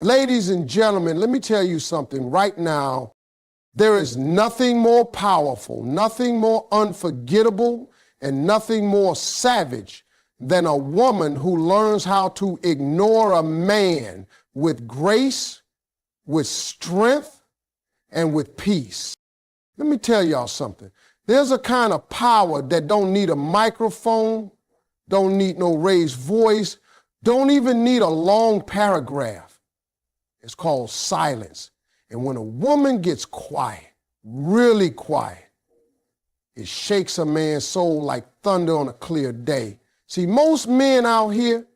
Ladies and gentlemen, let me tell you something right now. There is nothing more powerful, nothing more unforgettable, and nothing more savage than a woman who learns how to ignore a man with grace, with strength, and with peace. Let me tell y'all something. There's a kind of power that don't need a microphone, don't need no raised voice, don't even need a long paragraph. It's called silence. And when a woman gets quiet, really quiet, it shakes a man's soul like thunder on a clear day. See, most men out here,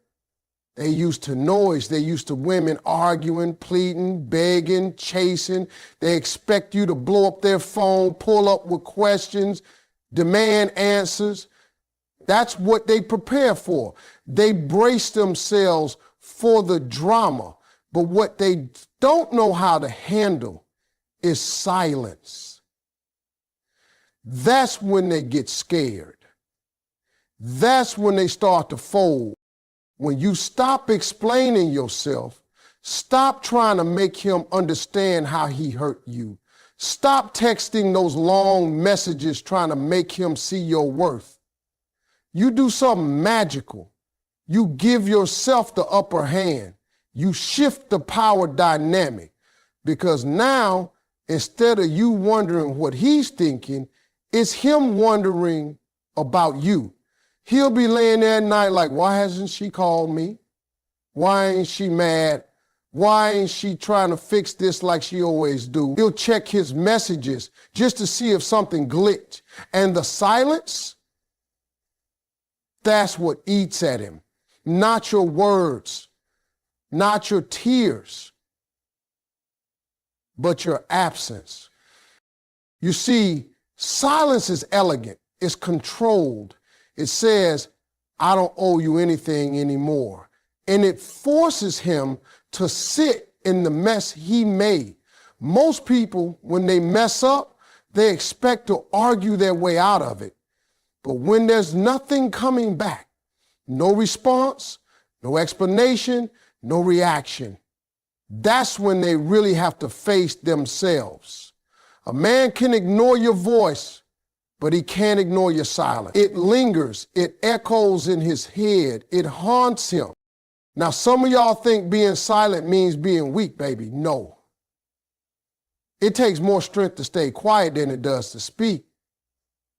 they used to noise. They used to women arguing, pleading, begging, chasing. They expect you to blow up their phone, pull up with questions, demand answers. That's what they prepare for. They brace themselves for the drama. But what they don't know how to handle is silence. That's when they get scared. That's when they start to fold. When you stop explaining yourself, stop trying to make him understand how he hurt you. Stop texting those long messages trying to make him see your worth. You do something magical. You give yourself the upper hand. You shift the power dynamic, because now, instead of you wondering what he's thinking, it's him wondering about you. He'll be laying there at night like, why hasn't she called me? Why ain't she mad? Why ain't she trying to fix this like she always do? He'll check his messages just to see if something glitched. And the silence, that's what eats at him. Not your words, not your tears, but your absence. You see, silence is elegant, it's controlled. It says, I don't owe you anything anymore. And it forces him to sit in the mess he made. Most people, when they mess up, they expect to argue their way out of it. But when there's nothing coming back, no response, no explanation, no reaction, that's when they really have to face themselves. A man can ignore your voice, but he can't ignore your silence. It lingers, it echoes in his head, it haunts him. Now, some of y'all think being silent means being weak, baby. No. It takes more strength to stay quiet than it does to speak.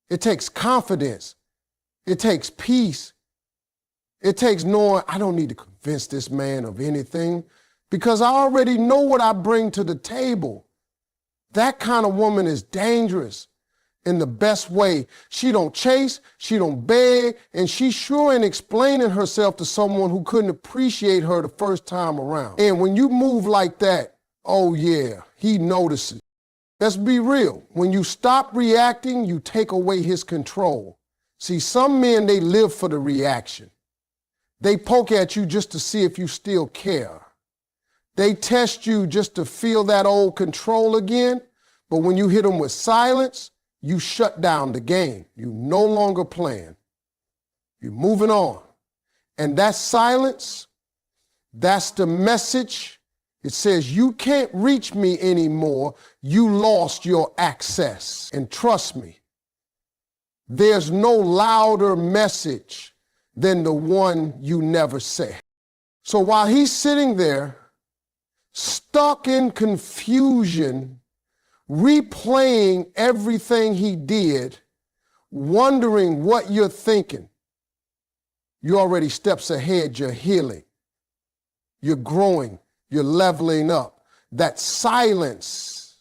It takes confidence. It takes peace. It takes knowing I don't need to convince this man of anything because I already know what I bring to the table. That kind of woman is dangerous in the best way. She don't chase, she don't beg, and she sure ain't explaining herself to someone who couldn't appreciate her the first time around. And when you move like that, oh yeah, he notices. Let's be real. When you stop reacting, you take away his control. See, some men, they live for the reaction. They poke at you just to see if you still care. They test you just to feel that old control again. But when you hit them with silence, you shut down the game. You no longer playing. You're moving on. And that silence, that's the message. It says, you can't reach me anymore. You lost your access. And trust me, there's no louder message than the one you never say. So while he's sitting there, stuck in confusion, replaying everything he did, wondering what you're thinking, you're already steps ahead. You're healing. You're growing. You're leveling up. That silence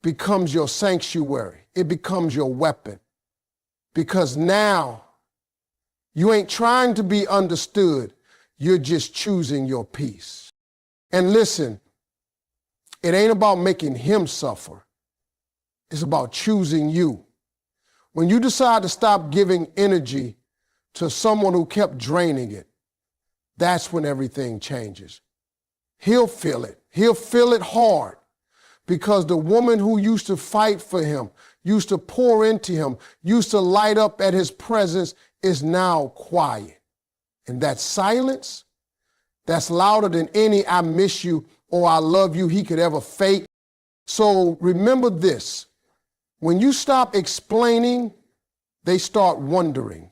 becomes your sanctuary. It becomes your weapon. Because now you ain't trying to be understood. You're just choosing your peace. And listen, it ain't about making him suffer. It's about choosing you. When you decide to stop giving energy to someone who kept draining it, that's when everything changes. He'll feel it. He'll feel it hard because the woman who used to fight for him, used to pour into him, used to light up at his presence is now quiet. And that silence, that's louder than any I miss you or I love you he could ever fake. So remember this, when you stop explaining, they start wondering.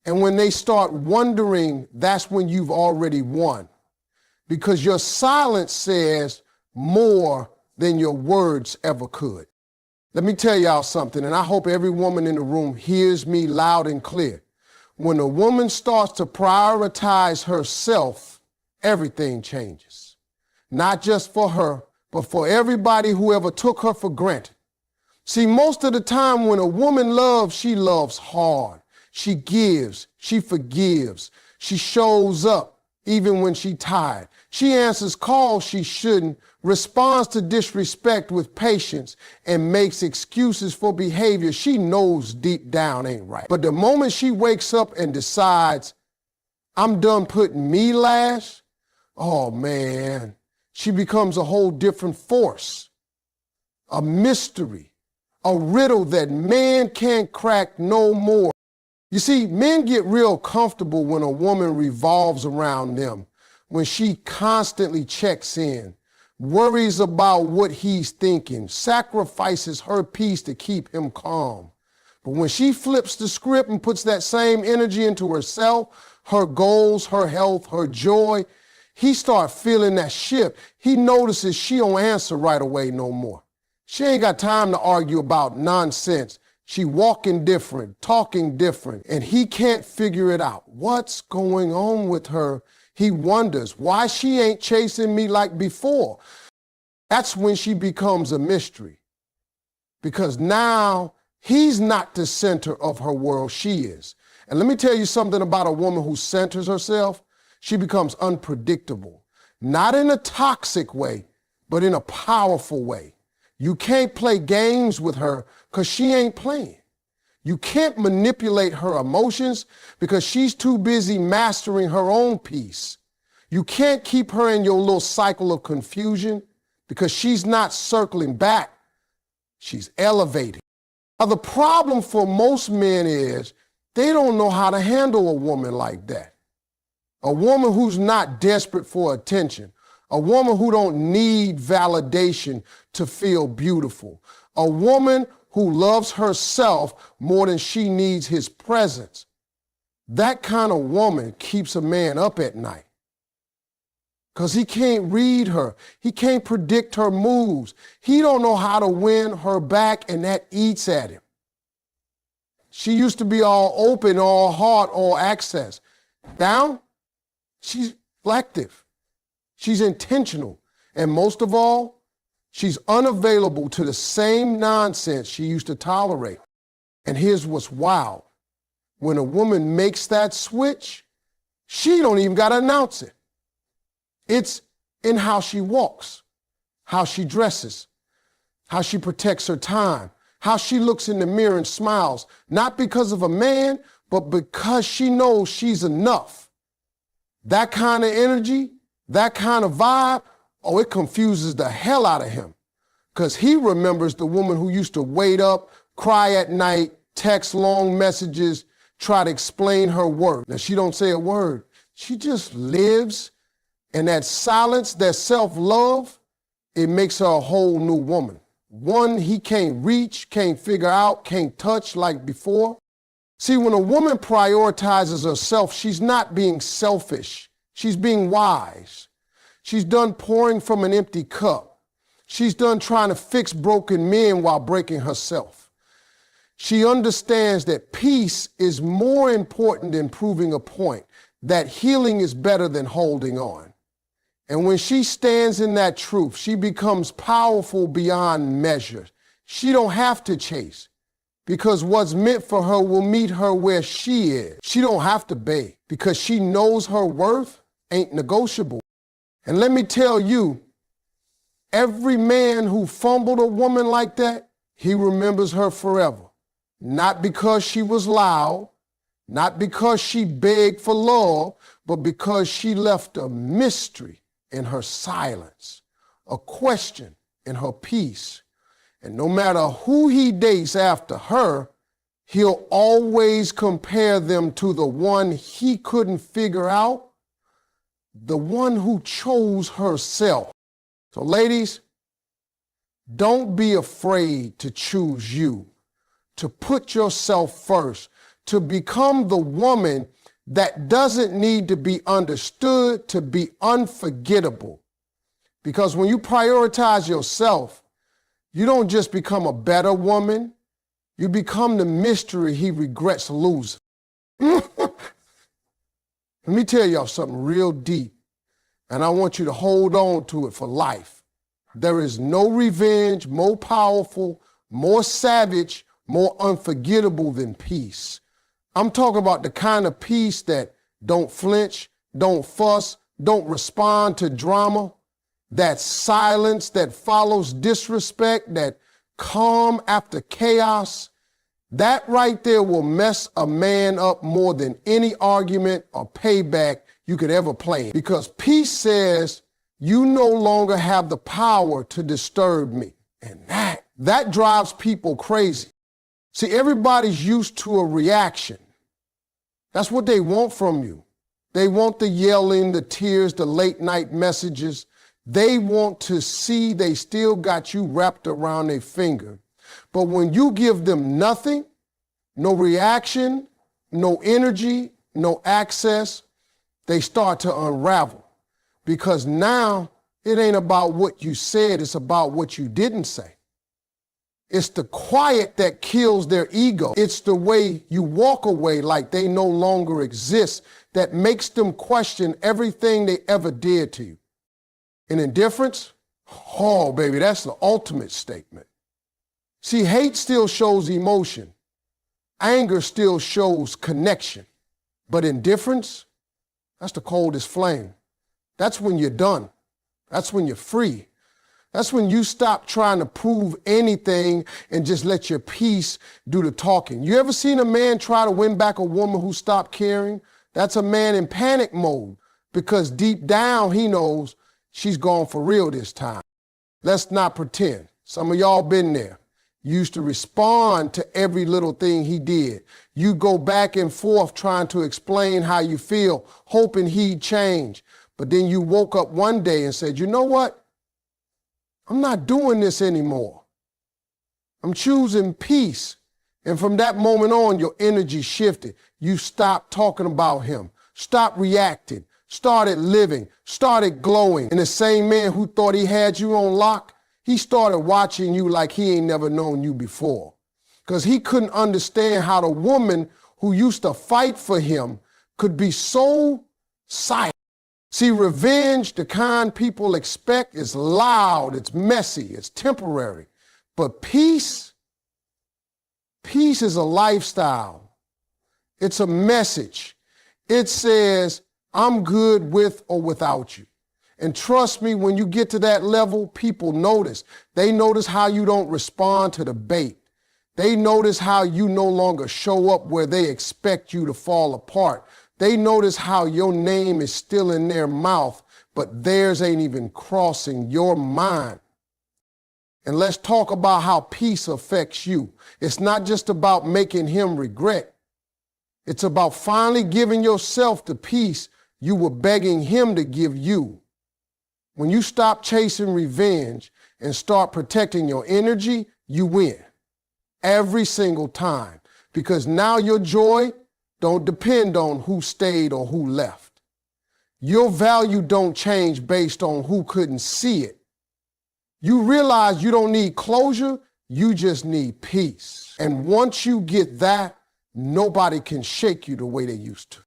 And when they start wondering, that's when you've already won. Because your silence says more than your words ever could. Let me tell y'all something, and I hope every woman in the room hears me loud and clear. When a woman starts to prioritize herself, everything changes. Not just for her, but for everybody who ever took her for granted. See, most of the time when a woman loves, she loves hard. She gives, she forgives, she shows up even when she's tired. She answers calls she shouldn't, responds to disrespect with patience, and makes excuses for behavior she knows deep down ain't right. But the moment she wakes up and decides, I'm done putting me last, oh man, she becomes a whole different force, a mystery, a riddle that man can't crack no more. You see, men get real comfortable when a woman revolves around them, when she constantly checks in, worries about what he's thinking, sacrifices her peace to keep him calm. But when she flips the script and puts that same energy into herself, her goals, her health, her joy, he starts feeling that shift. He notices she don't answer right away no more. She ain't got time to argue about nonsense. She walking different, talking different, and he can't figure it out. What's going on with her? He wonders why she ain't chasing me like before. That's when she becomes a mystery. Because now he's not the center of her world, she is. And let me tell you something about a woman who centers herself. She becomes unpredictable, not in a toxic way, but in a powerful way. You can't play games with her because she ain't playing. You can't manipulate her emotions because she's too busy mastering her own peace. You can't keep her in your little cycle of confusion because she's not circling back. She's elevating. Now, the problem for most men is they don't know how to handle a woman like that. A woman who's not desperate for attention. A woman who don't need validation to feel beautiful. A woman who loves herself more than she needs his presence. That kind of woman keeps a man up at night. Because he can't read her. He can't predict her moves. He don't know how to win her back, and that eats at him. She used to be all open, all heart, all access. Now, she's selective. She's intentional. And most of all, she's unavailable to the same nonsense she used to tolerate. And here's what's wild. When a woman makes that switch, she don't even got to announce it. It's in how she walks, how she dresses, how she protects her time, how she looks in the mirror and smiles, not because of a man, but because she knows she's enough. That kind of energy, that kind of vibe, oh, it confuses the hell out of him. Because he remembers the woman who used to wait up, cry at night, text long messages, try to explain her worth. Now, she don't say a word. She just lives, and that silence, that self-love, it makes her a whole new woman. One he can't reach, can't figure out, can't touch like before. See, when a woman prioritizes herself, she's not being selfish. She's being wise. She's done pouring from an empty cup. She's done trying to fix broken men while breaking herself. She understands that peace is more important than proving a point, that healing is better than holding on. And when she stands in that truth, she becomes powerful beyond measure. She don't have to chase, because what's meant for her will meet her where she is. She don't have to beg, because she knows her worth ain't negotiable. And let me tell you, every man who fumbled a woman like that, he remembers her forever. Not because she was loud, not because she begged for love, but because she left a mystery in her silence, a question in her peace. And no matter who he dates after her, he'll always compare them to the one he couldn't figure out, the one who chose herself. So ladies, don't be afraid to choose you, to put yourself first, to become the woman that doesn't need to be understood, to be unforgettable. Because when you prioritize yourself, you don't just become a better woman, you become the mystery he regrets losing. Let me tell y'all something real deep, and I want you to hold on to it for life. There is no revenge more powerful, more savage, more unforgettable than peace. I'm talking about the kind of peace that don't flinch, don't fuss, don't respond to drama, that silence that follows disrespect, that calm after chaos. That right there will mess a man up more than any argument or payback you could ever play. Because peace says, you no longer have the power to disturb me. And that drives people crazy. See, everybody's used to a reaction. That's what they want from you. They want the yelling, the tears, the late night messages. They want to see they still got you wrapped around their finger. But when you give them nothing, no reaction, no energy, no access, they start to unravel. Because now it ain't about what you said, it's about what you didn't say. It's the quiet that kills their ego. It's the way you walk away like they no longer exist that makes them question everything they ever did to you. And indifference, oh baby, that's the ultimate statement. See, hate still shows emotion. Anger still shows connection. But indifference, that's the coldest flame. That's when you're done. That's when you're free. That's when you stop trying to prove anything and just let your peace do the talking. You ever seen a man try to win back a woman who stopped caring? That's a man in panic mode because deep down he knows she's gone for real this time. Let's not pretend. Some of y'all been there. You used to respond to every little thing he did. You go back and forth trying to explain how you feel, hoping he'd change. But then you woke up one day and said, you know what? I'm not doing this anymore. I'm choosing peace. And from that moment on, your energy shifted. You stopped talking about him, stopped reacting, started living, started glowing. And the same man who thought he had you on lock, he started watching you like he ain't never known you before. Because he couldn't understand how the woman who used to fight for him could be so silent. See, revenge, the kind people expect, is loud, it's messy, it's temporary. But peace is a lifestyle. It's a message. It says, I'm good with or without you. And trust me, when you get to that level, people notice. They notice how you don't respond to the bait. They notice how you no longer show up where they expect you to fall apart. They notice how your name is still in their mouth, but theirs ain't even crossing your mind. And let's talk about how peace affects you. It's not just about making him regret. It's about finally giving yourself the peace you were begging him to give you. When you stop chasing revenge and start protecting your energy, you win. Every single time. Because now your joy don't depend on who stayed or who left. Your value don't change based on who couldn't see it. You realize you don't need closure, you just need peace. And once you get that, nobody can shake you the way they used to.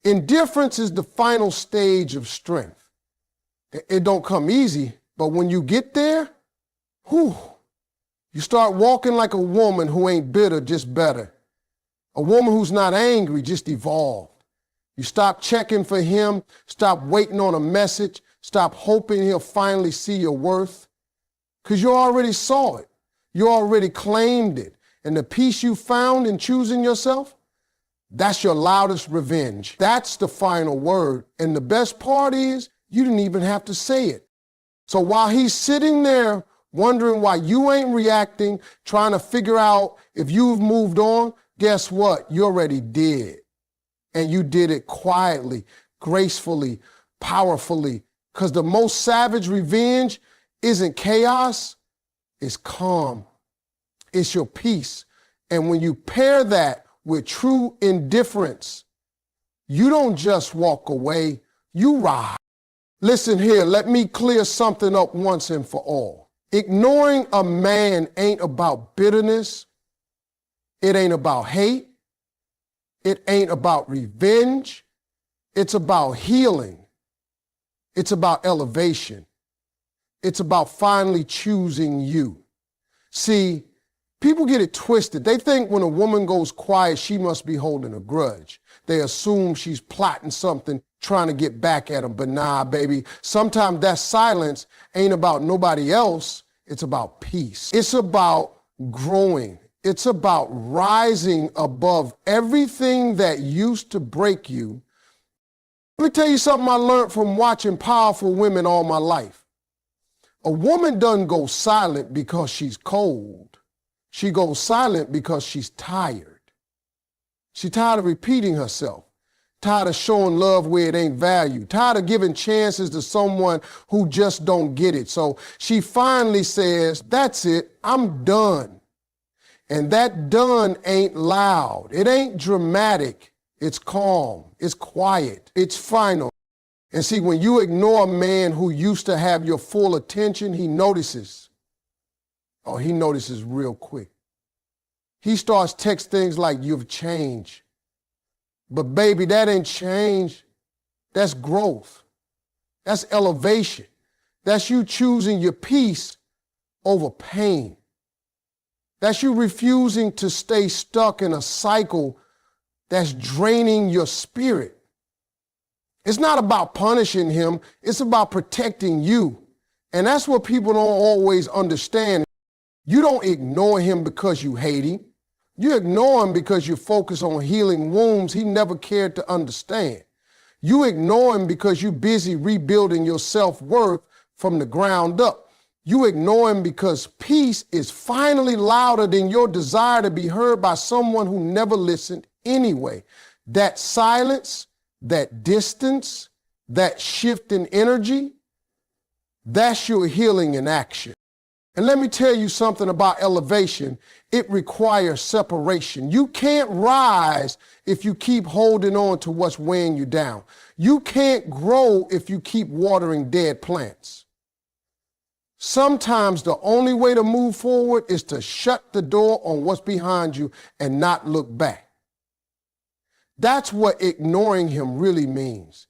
Indifference is the final stage of strength. It don't come easy, but when you get there, you start walking like a woman who ain't bitter, just better. A woman who's not angry, just evolved. You stop checking for him, stop waiting on a message, stop hoping he'll finally see your worth. Because you already saw it. You already claimed it. And the peace you found in choosing yourself, that's your loudest revenge. That's the final word. And the best part is, you didn't even have to say it. So while he's sitting there wondering why you ain't reacting, trying to figure out if you've moved on, guess what? You already did. And you did it quietly, gracefully, powerfully. Because the most savage revenge isn't chaos, it's calm. It's your peace. And when you pair that with true indifference, you don't just walk away, you ride. Listen here, let me clear something up once and for all. Ignoring a man ain't about bitterness. It ain't about hate. It ain't about revenge. It's about healing. It's about elevation. It's about finally choosing you. See, people get it twisted. They think when a woman goes quiet, she must be holding a grudge. They assume she's plotting something, trying to get back at them. But nah, baby, sometimes that silence ain't about nobody else. It's about peace. It's about growing. It's about rising above everything that used to break you. Let me tell you something I learned from watching powerful women all my life. A woman doesn't go silent because she's cold. She goes silent because she's tired. She's tired of repeating herself, tired of showing love where it ain't valued, tired of giving chances to someone who just don't get it. So she finally says, that's it, I'm done. And that done ain't loud. It ain't dramatic. It's calm. It's quiet. It's final. And see, when you ignore a man who used to have your full attention, he notices. Oh, he notices real quick. He starts text things like, you've changed. But baby, that ain't change. That's growth. That's elevation. That's you choosing your peace over pain. That's you refusing to stay stuck in a cycle that's draining your spirit. It's not about punishing him. It's about protecting you. And that's what people don't always understand. You don't ignore him because you hate him. You ignore him because you focus on healing wounds he never cared to understand. You ignore him because you're busy rebuilding your self-worth from the ground up. You ignore him because peace is finally louder than your desire to be heard by someone who never listened anyway. That silence, that distance, that shift in energy, that's your healing in action. And let me tell you something about elevation. It requires separation. You can't rise if you keep holding on to what's weighing you down. You can't grow if you keep watering dead plants. Sometimes the only way to move forward is to shut the door on what's behind you and not look back. That's what ignoring him really means.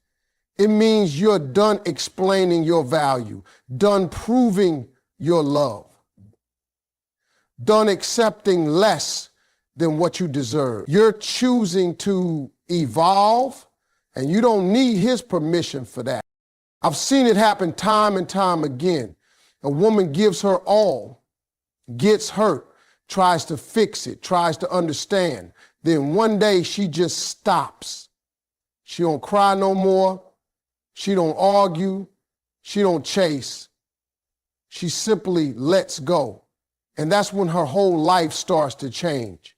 It means you're done explaining your value, done proving your love, done accepting less than what you deserve. You're choosing to evolve, and you don't need his permission for that. I've seen it happen time and time again. A woman gives her all, gets hurt, tries to fix it, tries to understand. Then one day she just stops. She don't cry no more. She don't argue. She don't chase. She simply lets go. And that's when her whole life starts to change.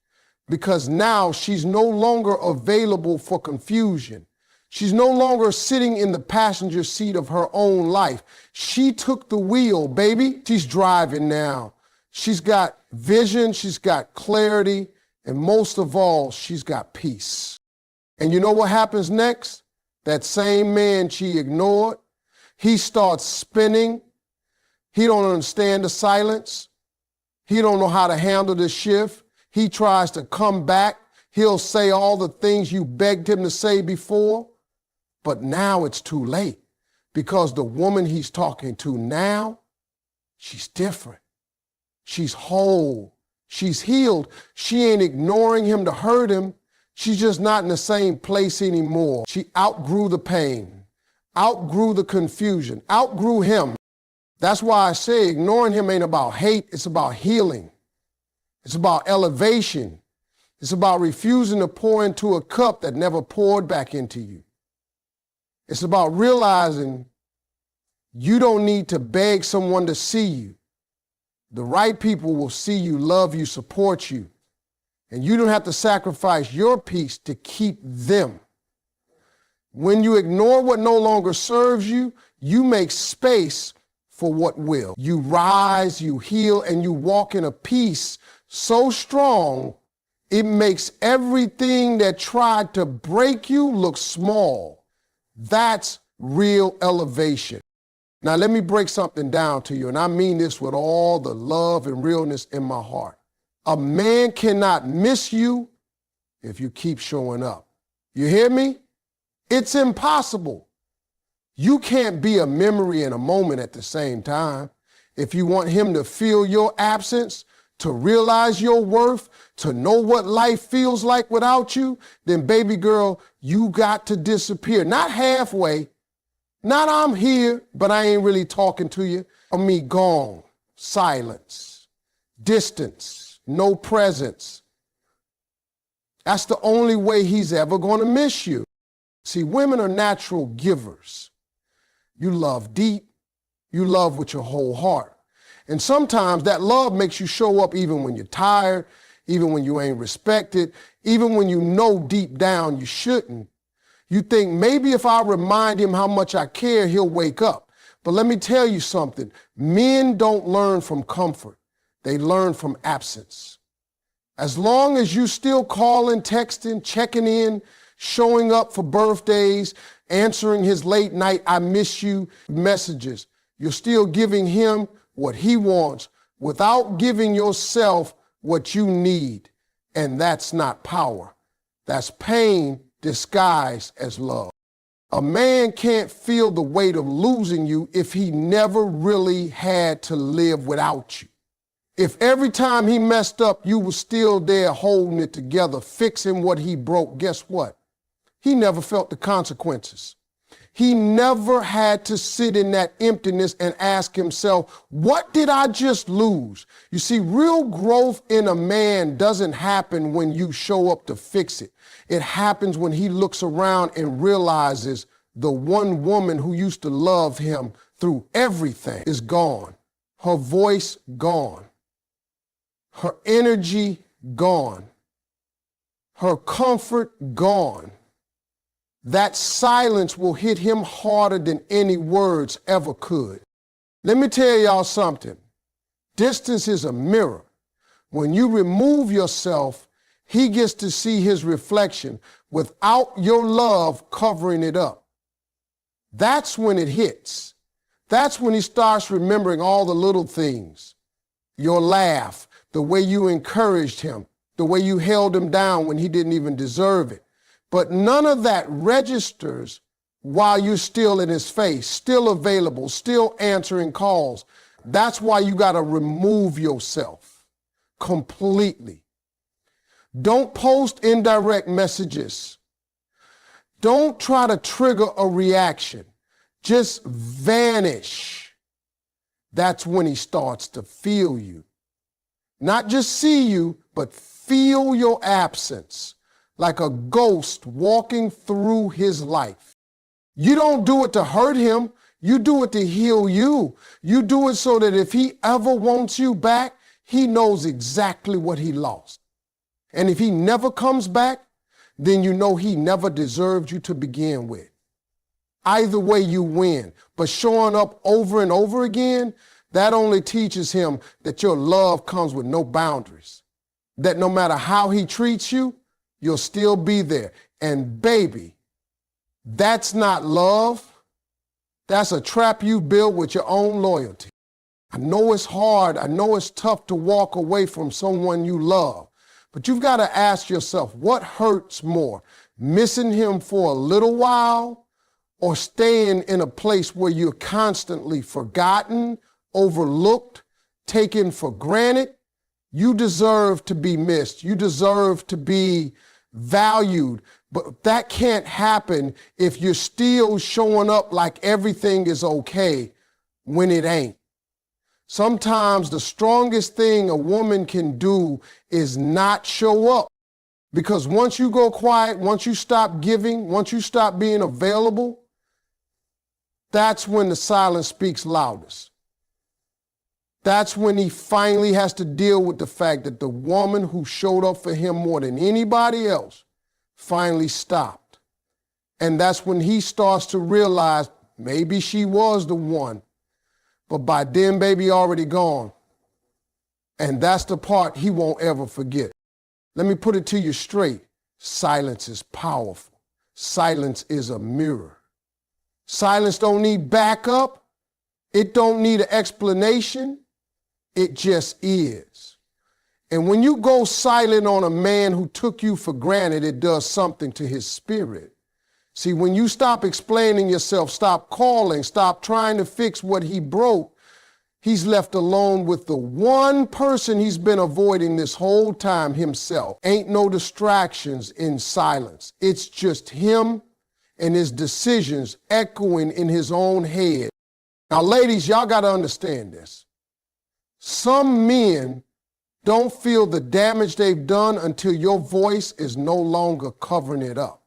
Because now she's no longer available for confusion. She's no longer sitting in the passenger seat of her own life. She took the wheel, baby. She's driving now. She's got vision, she's got clarity, and most of all, she's got peace. And you know what happens next? That same man she ignored, he starts spinning. He don't understand the silence. He don't know how to handle the shift. He tries to come back. He'll say all the things you begged him to say before. But now it's too late because the woman he's talking to now, she's different. She's whole. She's healed. She ain't ignoring him to hurt him. She's just not in the same place anymore. She outgrew the pain, outgrew the confusion, outgrew him. That's why I say ignoring him ain't about hate. It's about healing. It's about elevation. It's about refusing to pour into a cup that never poured back into you. It's about realizing you don't need to beg someone to see you. The right people will see you, love you, support you. And you don't have to sacrifice your peace to keep them. When you ignore what no longer serves you, you make space for what will. You rise, you heal, and you walk in a peace so strong, it makes everything that tried to break you look small. That's real elevation. Now, let me break something down to you, and I mean this with all the love and realness in my heart. A man cannot miss you if you keep showing up. You hear me? It's impossible. You can't be a memory and a moment at the same time. If you want him to feel your absence, to realize your worth, to know what life feels like without you, then baby girl, you got to disappear. Not halfway, not I'm here, but I ain't really talking to you. I mean, gone, silence, distance, no presence. That's the only way he's ever going to miss you. See, women are natural givers. You love deep, you love with your whole heart. And sometimes that love makes you show up even when you're tired, even when you ain't respected, even when you know deep down you shouldn't. You think maybe if I remind him how much I care, he'll wake up. But let me tell you something. Men don't learn from comfort. They learn from absence. As long as you still calling, texting, checking in, showing up for birthdays, answering his late night "I miss you" messages, you're still giving him what he wants without giving yourself what you need. And that's not power. That's pain disguised as love. A man can't feel the weight of losing you if he never really had to live without you. If every time he messed up, you were still there holding it together, fixing what he broke, guess what? He never felt the consequences. He never had to sit in that emptiness and ask himself, what did I just lose? You see, real growth in a man doesn't happen when you show up to fix it. It happens when he looks around and realizes the one woman who used to love him through everything is gone. Her voice gone. Her energy gone. Her comfort gone. That silence will hit him harder than any words ever could. Let me tell y'all something. Distance is a mirror. When you remove yourself, he gets to see his reflection without your love covering it up. That's when it hits. That's when he starts remembering all the little things. Your laugh, the way you encouraged him, the way you held him down when he didn't even deserve it. But none of that registers while you're still in his face, still available, still answering calls. That's why you got to remove yourself completely. Don't post indirect messages. Don't try to trigger a reaction. Just vanish. That's when he starts to feel you. Not just see you, but feel your absence. Like a ghost walking through his life. You don't do it to hurt him. You do it to heal you. You do it so that if he ever wants you back, he knows exactly what he lost. And if he never comes back, then you know he never deserved you to begin with. Either way, you win. But showing up over and over again, that only teaches him that your love comes with no boundaries. That no matter how he treats you, you'll still be there. And baby, that's not love. That's a trap you built with your own loyalty. I know it's hard. I know it's tough to walk away from someone you love. But you've got to ask yourself, what hurts more? Missing him for a little while or staying in a place where you're constantly forgotten, overlooked, taken for granted? You deserve to be missed. You deserve to be valued, but that can't happen if you're still showing up like everything is okay when it ain't. Sometimes the strongest thing a woman can do is not show up, because once you go quiet, once you stop giving, once you stop being available, that's when the silence speaks loudest. That's when he finally has to deal with the fact that the woman who showed up for him more than anybody else finally stopped. And that's when he starts to realize maybe she was the one, But by then, baby, already gone. And that's the part he won't ever forget. Let me put it to you straight. Silence is powerful. Silence is a mirror. Silence don't need backup. It don't need an explanation. It just is. And when you go silent on a man who took you for granted, it does something to his spirit. See, when you stop explaining yourself, stop calling, stop trying to fix what he broke, he's left alone with the one person he's been avoiding this whole time, himself. Ain't no distractions in silence. It's just him and his decisions echoing in his own head. Now, ladies, y'all got to understand this. Some men don't feel the damage they've done until your voice is no longer covering it up.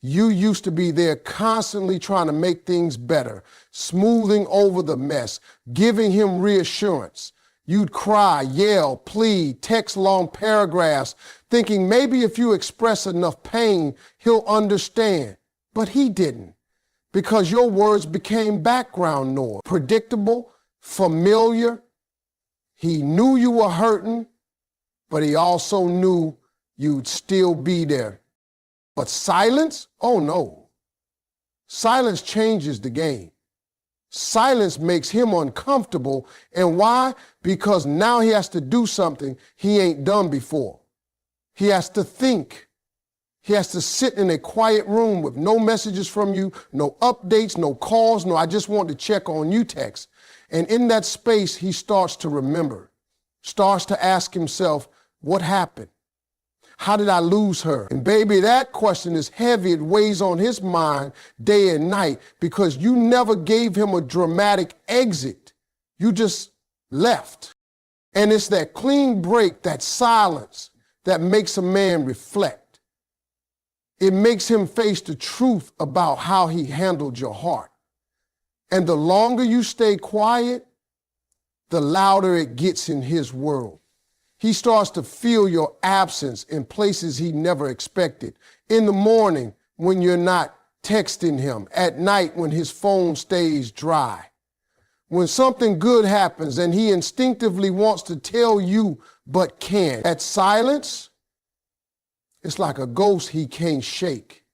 You used to be there constantly trying to make things better, smoothing over the mess, giving him reassurance. You'd cry, yell, plead, text long paragraphs, thinking maybe if you express enough pain, he'll understand. But he didn't, because your words became background noise, predictable, familiar. He knew you were hurting, but he also knew you'd still be there. But silence? Oh no. Silence changes the game. Silence makes him uncomfortable. And why? Because now he has to do something he ain't done before. He has to think. He has to sit in a quiet room with no messages from you, no updates, no calls, no I just want to check on you text. And in that space, he starts to remember, starts to ask himself, what happened? How did I lose her? And baby, that question is heavy. It weighs on his mind day and night because you never gave him a dramatic exit. You just left. And it's that clean break, that silence that makes a man reflect. It makes him face the truth about how he handled your heart. And the longer you stay quiet, the louder it gets in his world. He starts to feel your absence in places he never expected. In the morning when you're not texting him, at night when his phone stays dry. When something good happens and he instinctively wants to tell you but can't. That silence, it's like a ghost he can't shake.